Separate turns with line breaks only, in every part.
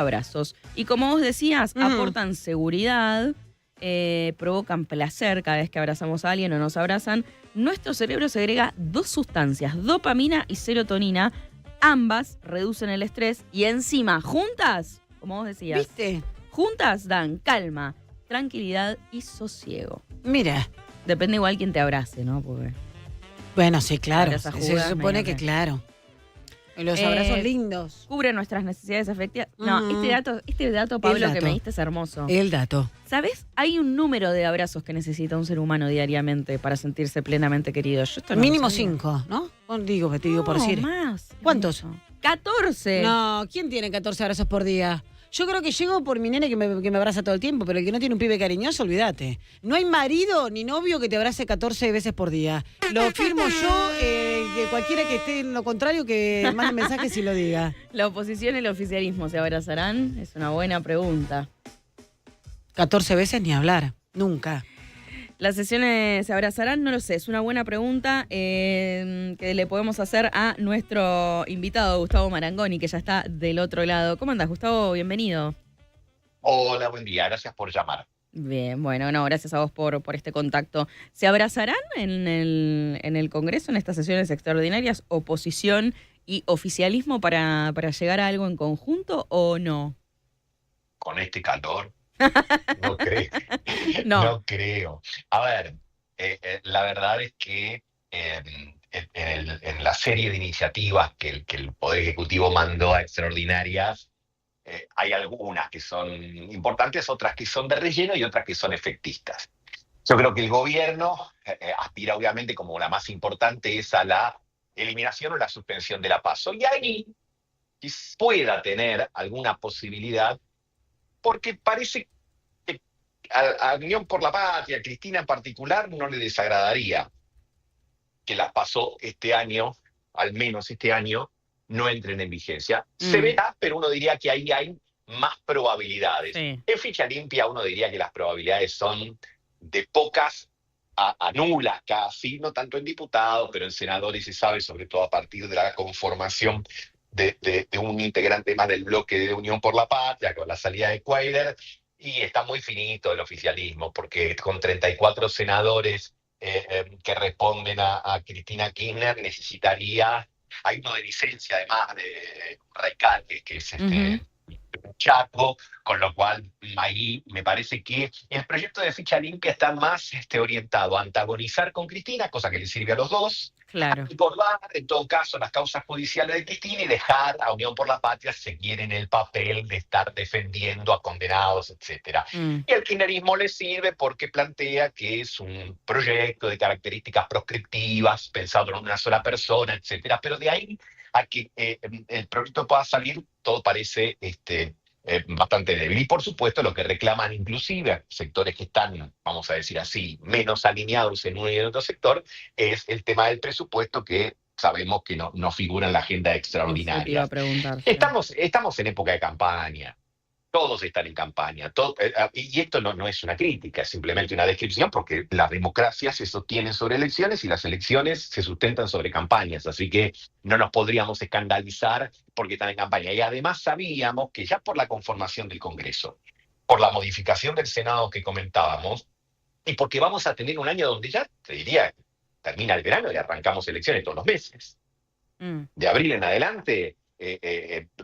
abrazos. Y como vos decías, aportan seguridad, provocan placer cada vez que abrazamos a alguien o nos abrazan. Nuestro cerebro segrega dos sustancias, dopamina y serotonina. Ambas reducen el estrés y encima, juntas, como vos decías,
¿Viste?
juntas dan calma, tranquilidad y sosiego.
Mira.
Depende igual quién te abrace, ¿no? Porque
Bueno, sí, claro.
abrazas
Se
jugas,
supone que
medio
claro. Los abrazos lindos.
cubre nuestras necesidades afectivas. No, este dato,
El
Pablo, que
dato.
me diste es hermoso.
El dato.
¿Sabes? Hay un número de abrazos que necesita un ser humano diariamente para sentirse plenamente querido. Yo esto no lo
Mínimo
sabía.
5, ¿no? Digo, te digo por
No,
decir.
más.
¿Cuántos?
14.
No, ¿quién tiene 14 abrazos por día? Yo creo que llego por mi nene que me abraza todo el tiempo, pero el que no tiene un pibe cariñoso, olvídate. No hay marido ni novio que te abrace 14 veces por día. Lo firmo yo, que cualquiera que esté en lo contrario que mande mensajes y lo diga.
¿La oposición y el oficialismo se abrazarán? Es una buena pregunta.
14 veces ni hablar, nunca.
¿Las sesiones se abrazarán? No lo sé, es una buena pregunta que le podemos hacer a nuestro invitado, Gustavo Marangoni, que ya está del otro lado. ¿Cómo andás, Gustavo? Bienvenido.
Hola, buen día. Gracias por llamar.
Bien, bueno, no, gracias a vos por este contacto. ¿Se abrazarán en el Congreso, en estas sesiones extraordinarias, oposición y oficialismo para llegar a algo en conjunto o no?
Con este calor, no creo.
No.
No creo. A ver, la verdad es que en la serie de iniciativas que el Poder Ejecutivo mandó a extraordinarias, hay algunas que son importantes, otras que son de relleno y otras que son efectistas. Yo creo que el gobierno aspira, obviamente, como la más importante, es a la eliminación o la suspensión de la PASO. Y ahí pueda tener alguna posibilidad, porque parece que a Unión por la Patria, a Cristina en particular, no le desagradaría que las PASO este año, al menos este año, no entren en vigencia. Se verá, pero uno diría que ahí hay más probabilidades.
Sí.
En ficha limpia uno diría que las probabilidades son de pocas a nulas casi, no tanto en diputados, pero en senadores se sabe, sobre todo a partir de la conformación de un integrante más del bloque de Unión por la Patria, con la salida de Cuadra, y está muy finito el oficialismo, porque con 34 senadores que responden a Cristina Kirchner necesitaría, hay uno de licencia además de Raical, que es Chaco, con lo cual ahí me parece que el proyecto de ficha limpia está más orientado a antagonizar con Cristina, cosa que le sirve a los dos,
Claro.
y acordar en todo caso las causas judiciales de Cristina y dejar a Unión por la Patria seguir en el papel de estar defendiendo a condenados, etcétera. Y al kirchnerismo le sirve porque plantea que es un proyecto de características proscriptivas, pensado en una sola persona, etcétera. Pero de ahí a que el proyecto pueda salir, todo parece bastante débil. Y por supuesto lo que reclaman inclusive sectores que están, vamos a decir así, menos alineados en uno y en otro sector, es el tema del presupuesto, que sabemos que no figura en la agenda extraordinaria.
Te iba a preguntar. Sí.
Estamos en época de campaña. Todos están en campaña. Y esto no es una crítica, es simplemente una descripción, porque las democracias se sostienen sobre elecciones y las elecciones se sustentan sobre campañas. Así que no nos podríamos escandalizar porque están en campaña. Y además sabíamos que ya por la conformación del Congreso, por la modificación del Senado que comentábamos, y porque vamos a tener un año donde ya, te diría, termina el verano y arrancamos elecciones todos los meses. De abril en adelante,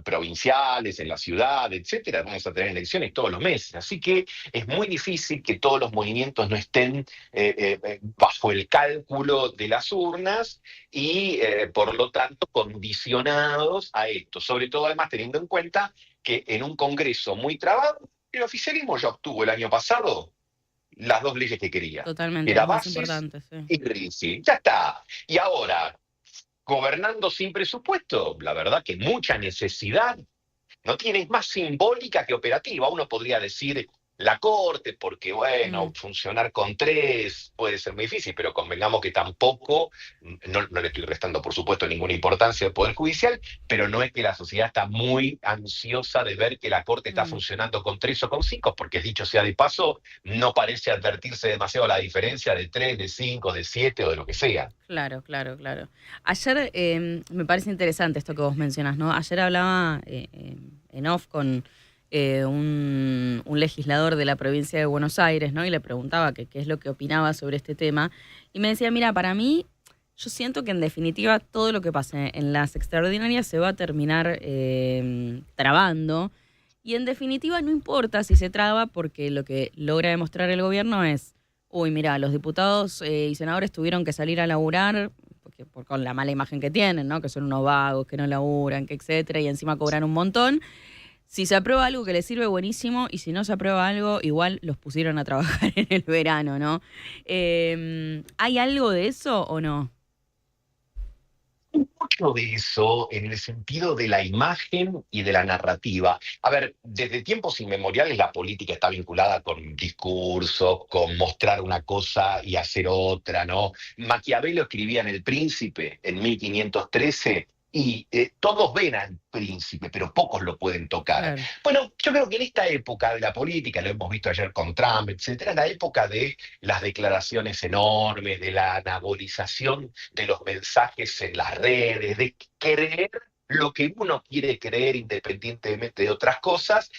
provinciales, en la ciudad, etcétera, vamos a tener elecciones todos los meses. Así que es muy difícil que todos los movimientos no estén bajo el cálculo de las urnas y, por lo tanto, condicionados a esto. Sobre todo, además, teniendo en cuenta que en un Congreso muy trabado, el oficialismo ya obtuvo el año pasado las dos leyes que quería.
Totalmente,
Era
las más
bases
importantes. Sí.
y RISI. Ya está. Y ahora, gobernando sin presupuesto, la verdad que mucha necesidad no tiene, es más simbólica que operativa. Uno podría decir la Corte, porque bueno, funcionar con 3 puede ser muy difícil, pero convengamos que tampoco, no le estoy restando por supuesto ninguna importancia al Poder Judicial, pero no es que la sociedad está muy ansiosa de ver que la Corte está funcionando con 3 o con 5, porque dicho sea de paso, no parece advertirse demasiado la diferencia de 3, de 5, de 7 o de lo que sea.
Claro. Ayer me parece interesante esto que vos mencionás, ¿no? Ayer hablaba en off con un legislador de la provincia de Buenos Aires, ¿no? Y le preguntaba qué es lo que opinaba sobre este tema. Y me decía, mira, para mí, yo siento que en definitiva todo lo que pase en las extraordinarias se va a terminar trabando. Y en definitiva no importa si se traba, porque lo que logra demostrar el gobierno es, uy, mira, los diputados y senadores tuvieron que salir a laburar con la mala imagen que tienen, ¿no? Que son unos vagos, que no laburan, que etcétera, y encima cobran un montón. Si se aprueba algo que les sirve, buenísimo, y si no se aprueba algo, igual los pusieron a trabajar en el verano, ¿no? ¿Hay algo de eso o no?
Mucho de eso en el sentido de la imagen y de la narrativa. A ver, desde tiempos inmemoriales la política está vinculada con discursos, con mostrar una cosa y hacer otra, ¿no? Maquiavelo escribía en El Príncipe en 1513 y todos ven al príncipe, pero pocos lo pueden tocar.
Claro.
Bueno, yo creo que en esta época de la política, lo hemos visto ayer con Trump, etcétera, la época de las declaraciones enormes, de la anabolización de los mensajes en las redes, de creer lo que uno quiere creer independientemente de otras cosas,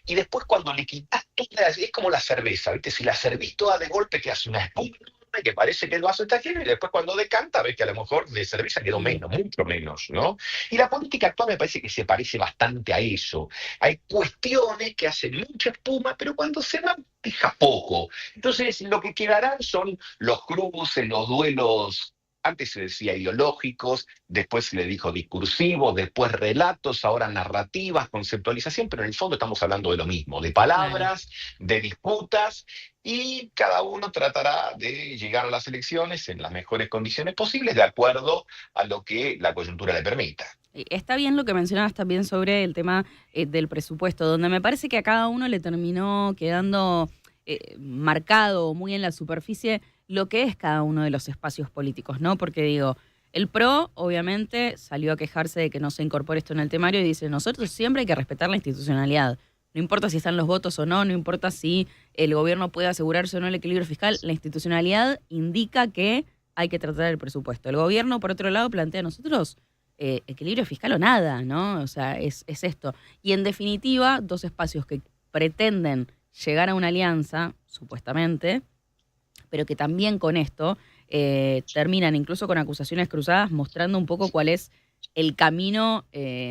y después cuando le quitas toda, es como la cerveza, ¿viste? Si la servís toda de golpe, que hace una espuma, que parece que el vaso está lleno, y después cuando decanta, ves que a lo mejor de cerveza quedó menos, mucho menos, ¿no? Y la política actual me parece que se parece bastante a eso. Hay cuestiones que hacen mucha espuma, pero cuando se van, deja poco. Entonces, lo que quedarán son los cruces, los duelos. Antes se decía ideológicos, después se le dijo discursivos, después relatos, ahora narrativas, conceptualización, pero en el fondo estamos hablando de lo mismo, de
Claro.
palabras, de disputas, y cada uno tratará de llegar a las elecciones en las mejores condiciones posibles, de acuerdo a lo que la coyuntura le permita.
Está bien lo que mencionabas también sobre el tema del presupuesto, donde me parece que a cada uno le terminó quedando marcado muy en la superficie lo que es cada uno de los espacios políticos, ¿no? Porque digo, el PRO obviamente salió a quejarse de que no se incorpore esto en el temario y dice, nosotros siempre hay que respetar la institucionalidad. No importa si están los votos o no, no importa si el gobierno puede asegurarse o no el equilibrio fiscal, la institucionalidad indica que hay que tratar el presupuesto. El gobierno, por otro lado, plantea a nosotros equilibrio fiscal o nada, ¿no? O sea, es esto. Y en definitiva, dos espacios que pretenden llegar a una alianza, supuestamente, pero que también con esto terminan incluso con acusaciones cruzadas, mostrando un poco cuál es el camino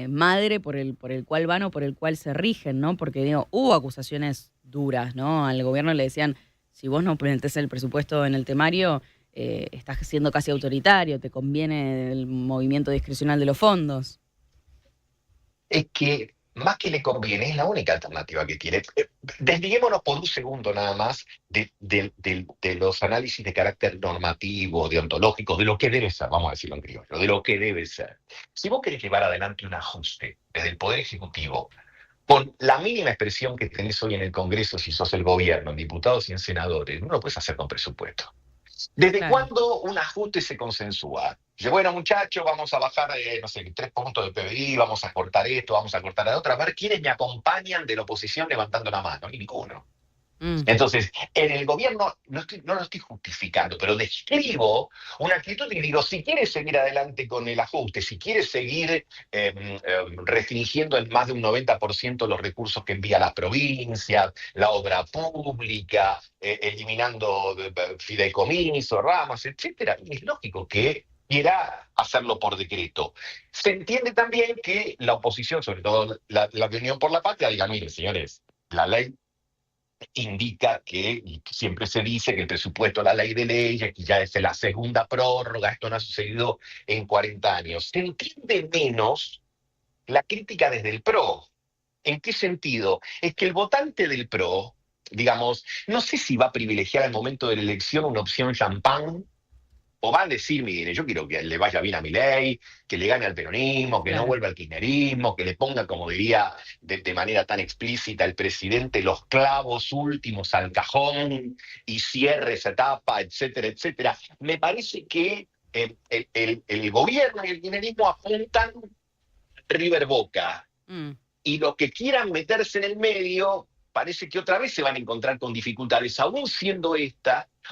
madre por el cual van o por el cual se rigen, ¿no? Porque digo, hubo acusaciones duras, ¿no? Al gobierno le decían, si vos no metés el presupuesto en el temario, estás siendo casi autoritario, te conviene el movimiento discrecional de los fondos.
Es que más que le conviene, es la única alternativa que tiene. Desliguémonos por un segundo nada más de los análisis de carácter normativo, deontológico, de lo que debe ser, vamos a decirlo en criollo, de lo que debe ser. Si vos querés llevar adelante un ajuste desde el Poder Ejecutivo, con la mínima expresión que tenés hoy en el Congreso, si sos el gobierno, en diputados y en senadores, no lo puedes hacer con presupuesto. ¿Desde
Claro.
cuándo un ajuste se consensúa? Dice, bueno, muchachos, vamos a bajar, no sé, 3 puntos de PBI, vamos a cortar esto, vamos a cortar la otra. A ver quiénes me acompañan de la oposición levantando la mano. Y ninguno.
Mm.
Entonces, en el gobierno, no lo estoy justificando, pero describo una actitud y digo, si quieres seguir adelante con el ajuste, si quieres seguir restringiendo en más de un 90% los recursos que envía la provincia, la obra pública, eliminando fideicomisos, ramas, etcétera, y es lógico que quiera hacerlo por decreto. Se entiende también que la oposición, sobre todo la de Unión por la Patria, diga, miren, señores, la ley indica que, y siempre se dice que el presupuesto, la ley de leyes, que ya es la segunda prórroga, esto no ha sucedido en 40 años. Se entiende menos la crítica desde el PRO. ¿En qué sentido? Es que el votante del PRO, digamos, no sé si va a privilegiar al momento de la elección una opción champán, o van a decir, mire, yo quiero que le vaya bien a Milei, que le gane al peronismo, que no
Claro.
vuelva al kirchnerismo, que le ponga, como diría de manera tan explícita el presidente, los clavos últimos al cajón y cierre esa etapa, etcétera, etcétera. Me parece que el gobierno y el kirchnerismo apuntan River Boca,
Mm.
y los que quieran meterse en el medio parece que otra vez se van a encontrar con dificultades, aún siendo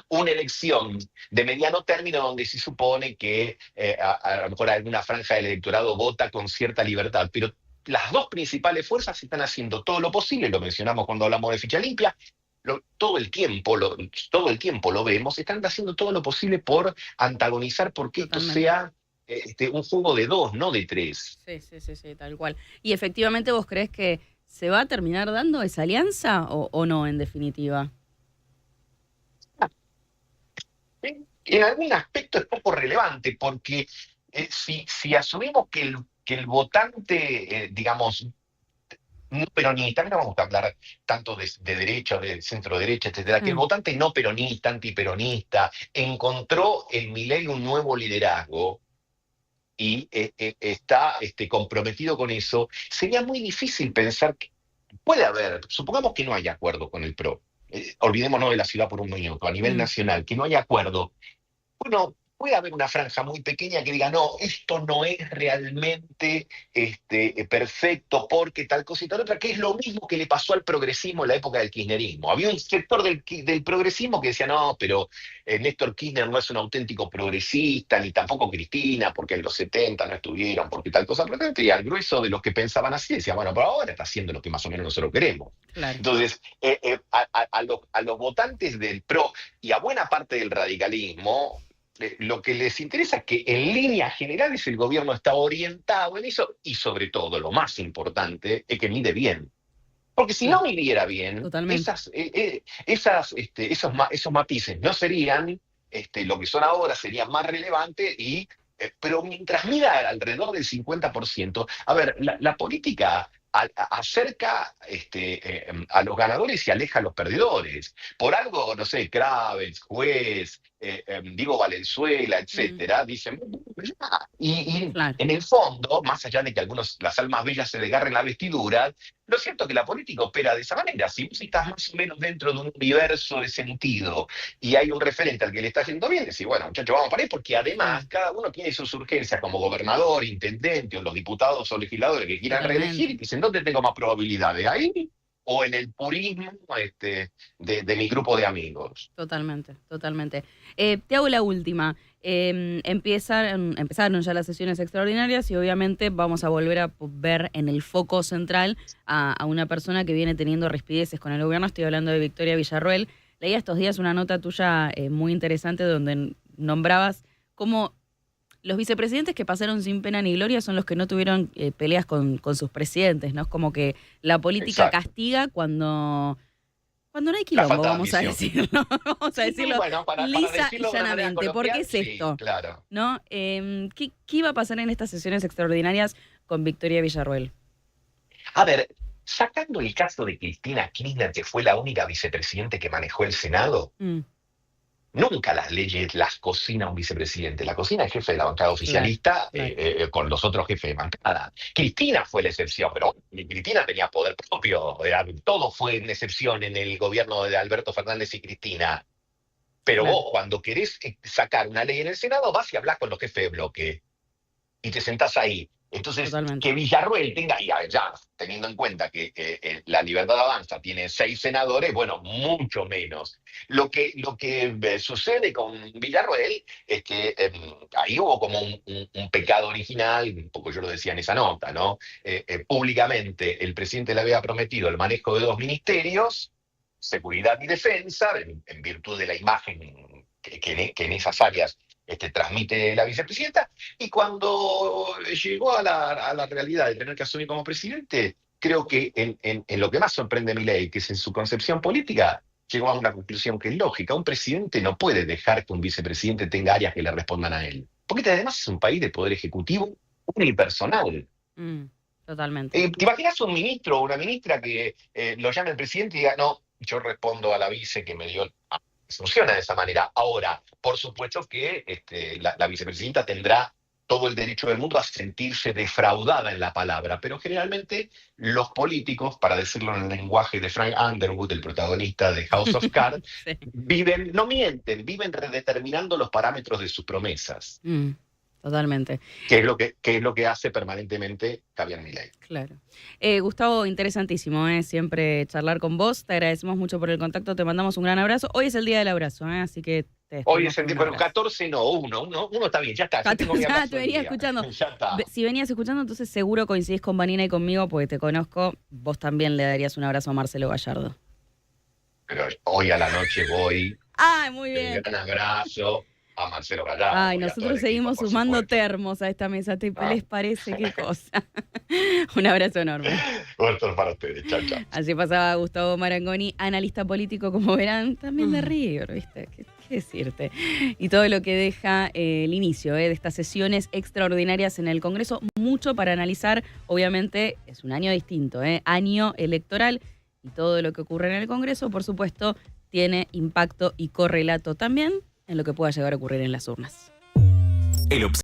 una elección de mediano término donde se supone que a lo mejor alguna franja del electorado vota con cierta libertad, pero las dos principales fuerzas están haciendo todo lo posible, lo mencionamos cuando hablamos de ficha limpia, todo el tiempo lo vemos, están haciendo todo lo posible por antagonizar, porque esto
Totalmente.
sea un juego de dos, no de tres.
Sí, tal cual. Y efectivamente, ¿vos creés que se va a terminar dando esa alianza o no, en definitiva?
En algún aspecto es poco relevante, porque si asumimos que el votante, digamos, no peronista, no vamos a hablar tanto de derecha o de centro derecha, etcétera, que el votante no peronista, antiperonista, encontró en Milei un nuevo liderazgo y está comprometido con eso, sería muy difícil pensar que puede haber, supongamos que no haya acuerdo con el PRO, olvidémonos de la ciudad por un minuto, a nivel nacional, que no haya acuerdo. Bueno, puede haber una franja muy pequeña que diga, no, esto no es realmente perfecto porque tal cosa y tal otra, que es lo mismo que le pasó al progresismo en la época del kirchnerismo. Había un sector del progresismo que decía, no, pero Néstor Kirchner no es un auténtico progresista, ni tampoco Cristina, porque en los 70 no estuvieron, porque tal cosa, y al grueso de los que pensaban así decía, bueno, pero ahora está haciendo lo que más o menos nosotros queremos.
Claro.
Entonces, a los votantes del PRO y a buena parte del radicalismo, lo que les interesa es que en líneas generales el gobierno está orientado en eso y sobre todo, lo más importante, es que mide bien. Porque si no midiera bien,
Totalmente.
esos matices no serían lo que son ahora, serían más relevantes pero mientras mida alrededor del 50%, a ver, la política acerca a los ganadores y aleja a los perdedores. Por algo, no sé, Kravitz, Juez, Diego Valenzuela, etcétera, dicen, y
Claro.
en el fondo, más allá de que las almas bellas se desgarren la vestidura, lo cierto es que la política opera de esa manera. Si vos estás más o menos dentro de un universo de sentido y hay un referente al que le está yendo bien, decís, bueno, muchachos, vamos para ahí, porque además cada uno tiene sus urgencias como gobernador, intendente o los diputados o legisladores que quieran reelegir y dicen, ¿dónde tengo más probabilidades? ¿Ahí o en el purismo de mi grupo de amigos?
Totalmente. Te hago la última. Empezaron ya las sesiones extraordinarias y obviamente vamos a volver a ver en el foco central a una persona que viene teniendo rispideces con el gobierno. Estoy hablando de Victoria Villarroel. Leía estos días una nota tuya muy interesante donde nombrabas cómo los vicepresidentes que pasaron sin pena ni gloria son los que no tuvieron peleas con sus presidentes, ¿no? Es como que la política
Exacto.
castiga cuando no hay
La
quilombo,
falta de
vamos a
ambición.
decirlo. Vamos a decirlo
Bueno, para
lisa y
decirlo de una manera
llanamente. ¿Por qué
coloquial,
es
sí,
esto?
claro.
¿No? ¿Qué iba a pasar en estas sesiones extraordinarias con Victoria Villarroel?
A ver, sacando el caso de Cristina Kirchner, que fue la única vicepresidente que manejó el Senado, nunca las leyes las cocina un vicepresidente, la cocina el jefe de la bancada oficialista
claro.
con los otros jefes de bancada. Cristina fue la excepción, pero Cristina tenía poder propio, todo fue una excepción en el gobierno de Alberto Fernández y Cristina. Pero
Claro.
vos, cuando querés sacar una ley en el Senado, vas y hablás con los jefes de bloque y te sentás ahí. Entonces,
Totalmente.
que Villarroel tenga, y ya teniendo en cuenta que la Libertad Avanza tiene 6 senadores, bueno, mucho menos. Lo que sucede con Villarroel es que ahí hubo como un pecado original, un poco yo lo decía en esa nota, ¿no? Públicamente el presidente le había prometido el manejo de 2 ministerios, seguridad y defensa, en virtud de la imagen que en esas áreas transmite la vicepresidenta, y cuando llegó a la realidad de tener que asumir como presidente, creo que en lo que más sorprende a Milei, que es en su concepción política, llegó a una conclusión que es lógica. Un presidente no puede dejar que un vicepresidente tenga áreas que le respondan a él. Porque además es un país de poder ejecutivo unipersonal.
Totalmente.
¿Te imaginas un ministro o una ministra que lo llame el presidente y diga, no, yo respondo a la vice que me dio... Funciona de esa manera. Ahora, por supuesto que la vicepresidenta tendrá todo el derecho del mundo a sentirse defraudada en la palabra, pero generalmente los políticos, para decirlo en el lenguaje de Frank Underwood, el protagonista de House of Cards,
Sí.
no mienten, viven redeterminando los parámetros de sus promesas.
Totalmente.
Que es lo que hace permanentemente Javier Milei.
Claro. Gustavo, interesantísimo, siempre charlar con vos. Te agradecemos mucho por el contacto, te mandamos un gran abrazo. Hoy es el día del abrazo, así que te
Hoy
despedimos
es el
con un
día, bueno,
abrazo.
14 no, uno está bien, ya está. Ya tengo mi
14,
abrazo
te
del
venía
día.
escuchando.
Ya está.
Si venías escuchando, entonces seguro coincidís con Vanina y conmigo porque te conozco. Vos también le darías un abrazo a Marcelo Gallardo.
Pero hoy a la noche voy,
¡Ay, muy
un
bien!
gran abrazo a Marcelo Gallardo.
Ay,
y a todo
nosotros
el equipo,
seguimos
por
sumando
supuesto.
termos a esta mesa. ¿Te
Ah.
les parece? Qué cosa. Un abrazo enorme.
Otro para ustedes, chao, chao.
Así pasaba Gustavo Marangoni, analista político, como verán, también de River, ¿viste? ¿Qué decirte? Y todo lo que deja el inicio de estas sesiones extraordinarias en el Congreso, mucho para analizar. Obviamente es un año distinto, año electoral, y todo lo que ocurre en el Congreso, por supuesto, tiene impacto y correlato también en lo que pueda llegar a ocurrir en las urnas.